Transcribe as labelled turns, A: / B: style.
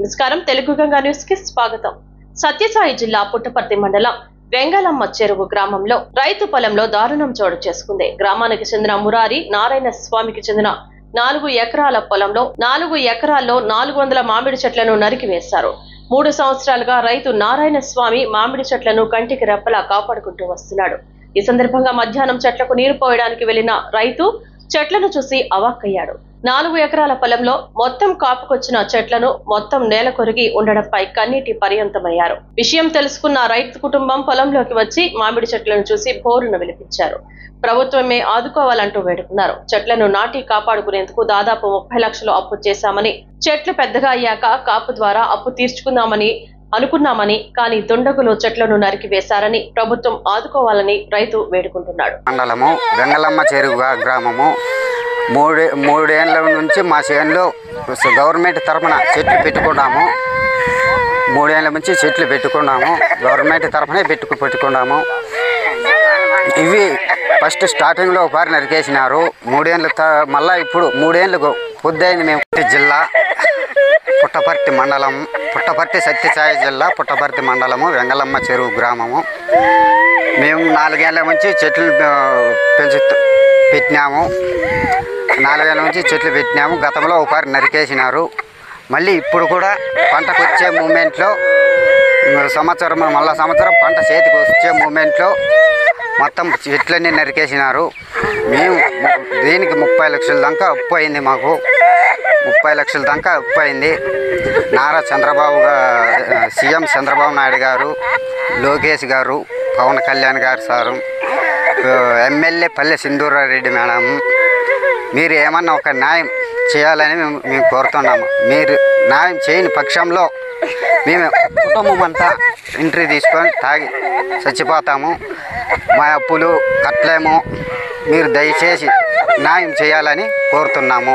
A: నమస్కారం తెలుగు గంగా న్యూస్ కి స్వాగతం. సత్యసాయి జిల్లా పుట్టపర్తి మండలం వెంగళమ్మ చెరువు గ్రామంలో రైతు పొలంలో దారుణం చోటు చేసుకుంది. గ్రామానికి చెందిన మురారి నారాయణ స్వామికి చెందిన 4 ఎకరాల పొలంలో 4 ఎకరాల్లో 400 మామిడి చెట్లను నరికివేశారు. 3 సంవత్సరాలుగా రైతు నారాయణ స్వామి మామిడి చెట్లను కంటికి రెప్పలా కాపాడుకుంటూ వస్తున్నాడు. ఈ సందర్భంగా మధ్యాహ్నం చెట్లకు నీరు పోయడానికి వెళ్లిన రైతు చెట్లను చూసి అవాక్కయ్యాడు. 4 ఎకరాల పొలంలో మొత్తం కాపుకొచ్చిన చెట్లను మొత్తం నేల కొరిగి ఉండడంపై కన్నీటి పర్యంతమయ్యారు. విషయం తెలుసుకున్న రైతు కుటుంబం పొలంలోకి వచ్చి మామిడి చెట్లను చూసి బోరును విలిపించారు. ప్రభుత్వమే ఆదుకోవాలంటూ వేడుకున్నారు. చెట్లను నాటి కాపాడుకునేందుకు దాదాపు 30 లక్షలు అప్పు చేశామని, చెట్లు పెద్దగా అయ్యాక కాపు ద్వారా అప్పు తీర్చుకుందామని అనుకున్నామని, కానీ దుండగులు చెట్లను నరికి వేశారని ప్రభుత్వం ఆదుకోవాలని రైతు వేడుకుంటున్నాడు.
B: మండలము వెంగళమ్మ చెరువు గ్రామము. మూడేళ్ల నుంచి మా చేనులో గవర్నమెంట్ తరఫున చెట్లు పెట్టుకున్నాము. 3 ఏళ్ల నుంచి చెట్లు పెట్టుకున్నాము. గవర్నమెంట్ తరఫునే పెట్టుకున్నాము. ఇవి ఫస్ట్ స్టార్టింగ్లో ఒకసారి నరికేసినారు. 3 ఏళ్ళు మళ్ళీ ఇప్పుడు 3 ఏళ్ళకు పొద్దైంది. మేము జిల్లా పుట్టపర్తి మండలం, పుట్టపర్తి సత్యసాయి జిల్లా పుట్టపర్తి మండలము వెంగళమ్మ చెరువు గ్రామము. మేము 4 ఏళ్ల నుంచి చెట్లు పెట్టినాము. 4 ఏళ్ల నుంచి చెట్లు పెట్టినాము. గతంలో ఒకసారి నరికేసినారు. మళ్ళీ ఇప్పుడు కూడా పంటకు వచ్చే మూమెంట్లో సంవత్సరం పంట చేతికి వచ్చే మూమెంట్లో మొత్తం చెట్లన్నీ నరికేసినారు. మేము దీనికి 30 లక్షల దాకా అప్పు అయింది. మాకు 30 లక్షల దాకా అప్పు అయింది. నారా చంద్రబాబు సీఎం చంద్రబాబు నాయుడు గారు, లోకేష్ గారు, పవన్ కళ్యాణ్ గారు సారు, ఎమ్మెల్యే పల్లె సింధూరారెడ్డి మేడం, మీరు ఏమన్నా ఒక న్యాయం చేయాలని మేము కోరుతున్నాము. మీరు న్యాయం చేయని పక్షంలో మేము కుటుంబం అంతా ఎంట్రీ తీసుకొని తాగి చచ్చిపోతాము. మా అప్పులు కట్టలేము. మీరు దయచేసి న్యాయం చేయాలని కోరుతున్నాము.